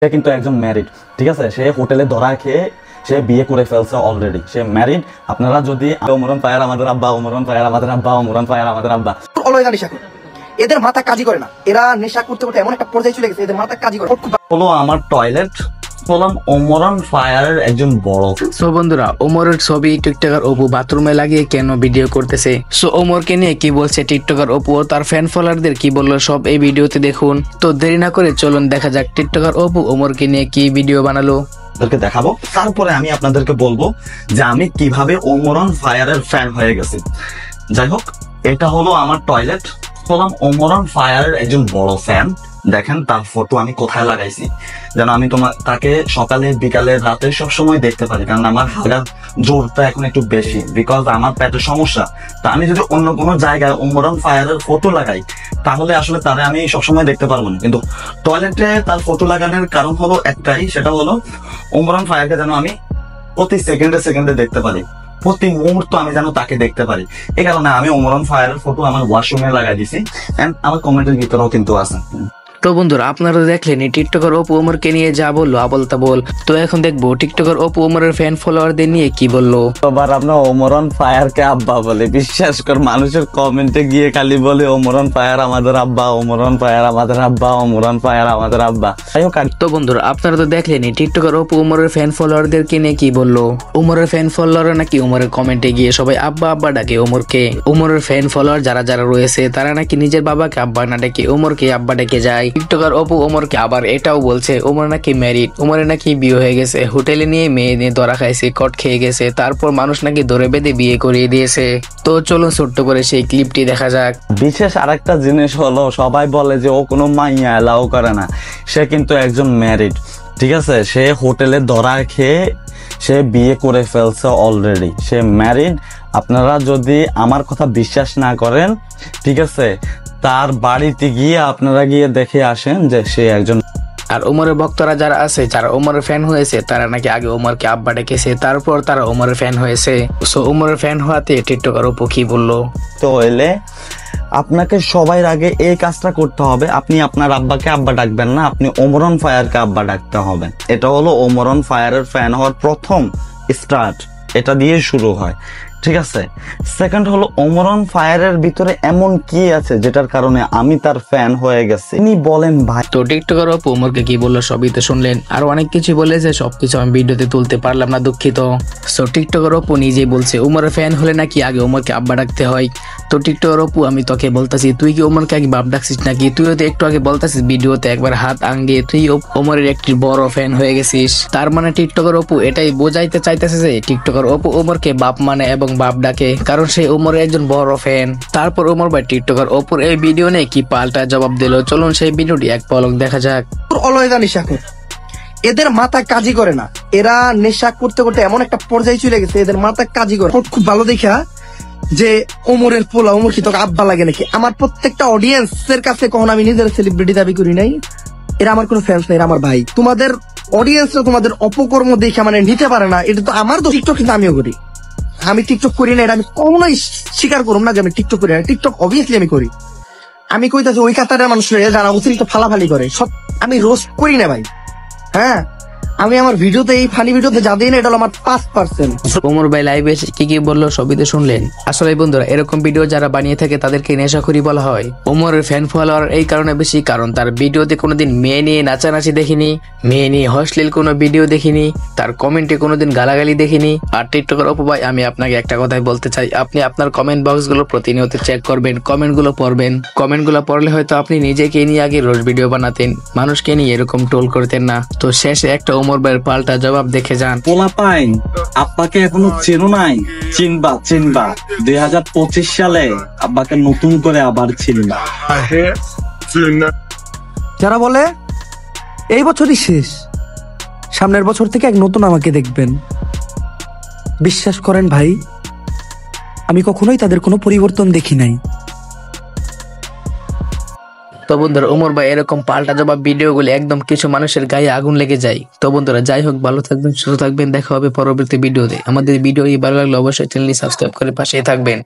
সে কিন্তু একজন ম্যারিড, ঠিক আছে। সে হোটেলে ধরা খেয়ে সে বিয়ে করে ফেলছে অলরেডি, সে ম্যারিড। আপনারা যদি ওমরান ফায়ার আমাদের আব্বা, ওমরান ফায়ার আমাদের আব্বা, ওমরান ফায়ার আমাদের আব্বা, এদের মাথা কাজই করে না। এরা নেশা করতে করতে এমন একটা পর্যায়ে চলে গেছে, এদের মাথা কাজই করে। হলো আমার টয়লেট, বললাম ওমরান ফায়ারের একজন বড়। সো বন্ধুরা, ওমরের ছবি টিকটকার অপু বাথরুমে লাগিয়ে কেন ভিডিও করতেছে, সো ওমরকে নিয়ে কি বলছে টিকটকার অপু ও তার ফ্যান ফলোয়ারদের কি বললো সব এই ভিডিওতে দেখুন। তো দেরি না করে চলুন দেখা যাক টিকটকার অপু ওমরকে নিয়ে কি ভিডিও বানালো। দেখাবো, তারপরে আমি আপনাদেরকে বলবো যে আমি কিভাবে ওমরান ফায়ারের ফ্যান হয়ে গেছি। যাই হোক, এটা হলো আমার টয়লেট। বললাম ওমরান ফায়ারের একজন বড় ফ্যান। দেখেন তার ফটো আমি কোথায় লাগাইছি, যেন আমি তাকে সকালে বিকালে রাতে সবসময় দেখতে পারি। কারণ আমার হাগার জোরটা এখন একটু বেশি, বিকজ আমার পেটের সমস্যা। তা আমি যদি অন্য কোনো জায়গায় ওমরান ফায়ারের ফটো লাগাই, তাহলে আসলে তারে আমি সবসময় দেখতে পারবো না। কিন্তু টয়লেটে তার ফটো লাগানোর কারণ হলো একটাই, সেটা হলো ওমরান ফায়ারকে যেন আমি প্রতি সেকেন্ডে দেখতে পারি, প্রতি মুহূর্ত আমি যেন তাকে দেখতে পারি। এই কারণে আমি ওমরান ফায়ারের ফটো আমার ওয়াশরুমে লাগাই দিছি, এন্ড আমার কমেন্টের ভিতরেও কিন্তু আছে। তো বন্ধুরা, আপনারা দেখলেন টিকটকার অপু ওমরকে নিয়ে যা বললো আবল তাবল। তো এখন দেখবো টিকটকার অপু ওমরের ফ্যান ফলোয়ারদের নিয়ে কি বললো। আবার আপনার ওমরান ফায়ারকে আব্বা বলে, বিশ্বাস কর মানুষের কমেন্টে গিয়ে খালি বলে ওমরান ফায়ার আমাদের আব্বা, ওমরান ফায়ার আমাদের আব্বা, ওমরান ফায়ার আমাদের আব্বা। তো বন্ধুরা, আপনারা তো দেখলেন টিকটকার অপু ওমরের ফ্যান ফলোয়ারদেরকে নিয়ে কি বললো। ওমরের ফ্যান ফলোয়ার নাকি ওমরের কমেন্টে গিয়ে সবাই আব্বা আব্বা ডাকে ওমরকে। ওমরের ফ্যান ফলোয়ার যারা যারা রয়েছে তারা নাকি নিজের বাবাকে আব্বা না ডেকে ওমরকে আব্বা ডেকে যায়। টিকটকার অপু ওমরকে আবার এটাও বলছে ওমর নাকি ম্যারিড, ওমরের নাকি বিয়ে হয়ে গেছে, হোটেলে নিয়ে মেয়ে নিয়ে ধরা খাইছে, কট খেয়ে গেছে, তারপর মানুষ নাকি ধরে বেঁধে বিয়ে করিয়ে দিয়েছে। তো চলুন ছোট্ট করে সেই ক্লিপটি দেখা যাক। বিশেষ আরেকটা জিনিস হলো, সবাই বলে যে ও কোনো মাইয়া এলাও করে না, সে কিন্তু একজন ম্যারিড, ঠিক আছে। সে হোটেলে ধরা খেয়ে সে বিয়ে করে ফেলছে অলরেডি, সে ম্যারিড। আপনারা যদি আমার কথা বিশ্বাস না করেন, ঠিক আছে, তার বাড়িতে গিয়ে আপনারা গিয়ে দেখে আসেন যে সে একজন। আর ওমরের ভক্তরা যারা আছে, যারা ওমরের ফ্যান হয়েছে, তারা নাকি আগে ওমরকে আব্বা ডেকেছে, তারপর তারা ওমরের ফ্যান হয়েছে। সো ওমরের ফ্যান হওয়াতে টিকটকার অপু কি বললো। তো হইলে আপনাকে সবার আগে এই কাজটা করতে হবে, আপনি আপনার আব্বাকে আব্বা ডাকবেন না, আপনি ওমরান ফায়ারকে আব্বা ডাকতে হবে। এটা হলো ওমরান ফায়ারের ফ্যান হওয়ার প্রথম স্টার্ট, এটা দিয়ে শুরু হয়, ঠিক আছে। সেকেন্ড হলো ওমরান ফায়ারের ভিতরে এমন কি আছে যেটার কারণে আমি তার ফ্যান হয়ে গেছি, তিনি বলেন ভাই। তো টিকটকার অপু ওমরকে কি বললো সবই তো শুনলেন, আর অনেক কিছু বলেছে, সবকিছু আমি ভিডিওতে তুলতে পারলাম না, দুঃখিত। সো টিকটকার অপু নিজেই বলছে ওমরের ফ্যান হলে নাকি আগে ওমরকে আব্বা ডাকতে হয়। তো টিকটকার অপু, আমি তোকে বলতাছি, তুই কি ওমরকে আগে বাপ ডাকছিস নাকি? তুইও তো একটু আগে বলতাছিস ভিডিওতে একবার হাত আঙ্গে তুই ওমরের একটি বড় ফ্যান হয়ে গেছিস। তার মানে টিকটকার অপু এটাই বোঝাইতে চাইতেছে যে টিকটকার অপু ওমরকে বাপ মানে এবং বাপ ডাকে, কারণ সে ওমরের একজন বড় ফ্যান। তারপর ওমর ভাই টিকটকার অপুর এই ভিডিও নিয়ে কি পাল্টা জবাব দিল, চলুন সেই ভিডিওটি এক পলক দেখা যাক। অলয়দা নেশা করে, এদের মাথা কাজই করে না। এরা নেশা করতে করতে এমন একটা পর্যায়ে চলে গেছে, এদের মাথা কাজই করে। খুব ভালো দেখা যে ওমরের পোলা, ওমর কি তোকে আব্বা লাগে নাকি? আমার প্রত্যেকটা অডিয়েন্সের কাছে কখন আমি নিজের সেলিব্রিটি দাবি করি নাই, এরা আমার কোনো ফ্যান্স নাই, এরা আমার ভাই। তোমাদের অডিয়েন্সরা তোমাদের অপকর্ম দেখে মানে নিতে পারে না, এটা তো আমার তো। টিকটক কিন্তু আমিও করি, আমি টিকটক করি না, এটা আমি কখনোই স্বীকার করব না যে আমি টিকটক করি না। টিকটক অবভিয়াসলি আমি করি। আমি কইতাছি ওই কাতারের মানুষরা যারা অতিরিক্ত ফালাফালি করে, সব আমি রোস্ট করি না ভাই। হ্যাঁ, আমি আমার ভিডিওতে এই ফানি ভিডিওতে যা দিই না, এটা হলো আমার 5%। ওমর ভাই লাইভে এসে কি কি বললো সবই তো শুনলেন। আসলে বন্ধুরা, এরকম ভিডিও যারা বানিয়ে থাকে তাদেরকে নেশাখোরি বলা হয়। ওমরের ফ্যান ফলোয়ার এই কারণে বেশি, কারণ তার ভিডিওতে কোনোদিন মেয়ে নিয়ে নাচানাচি দেখিনি, মেয়ে নিয়ে অশ্লীল কোনো ভিডিও দেখিনি, তার কমেন্টে কোনোদিন গালাগালি দেখিনি। আর টিকটকের অপু ভাই, আমি আপনাকে একটা কথাই বলতে চাই, আপনি আপনার কমেন্ট বক্স গুলো প্রতিনিয়ত চেক করবেন, কমেন্ট গুলো পড়বেন। কমেন্ট গুলো পড়লে হয়তো আপনি নিজেকে নিয়ে আগে রোজ ভিডিও বানাতেন, মানুষকে নিয়ে এরকম ট্রোল করতেন না। তো শেষে একটা ওমর ভাইয়ের পাল্টা জবাব দেখে যান। পোলা পাইন, আব্বাকে এখনো চেনো নাই? চিনবা 2025 সালে আব্বাকে নতুন করে আবার চিনবা। যারা বলে এই বছরই শেষ, সামনের বছর থেকে এক নতুন আমাকে দেখবেন, বিশ্বাস করেন ভাই, আমি কখনোই তাদের কোনো পরিবর্তন দেখি নাই। তো বন্ধুরা, ওমর ভাই এরকম পাল্টা জবাব ভিডিওগুলি একদম কিছু মানুষের গায়ে আগুন লেগে যায়। তো বন্ধুরা, যাই হোক, ভালো থাকবেন, সুস্থ থাকবেন, দেখা হবে পরবর্তী ভিডিওতে। আমাদের ভিডিও ভালো লাগলে অবশ্যই চ্যানেলটি সাবস্ক্রাইব করে পাশেই থাকবেন।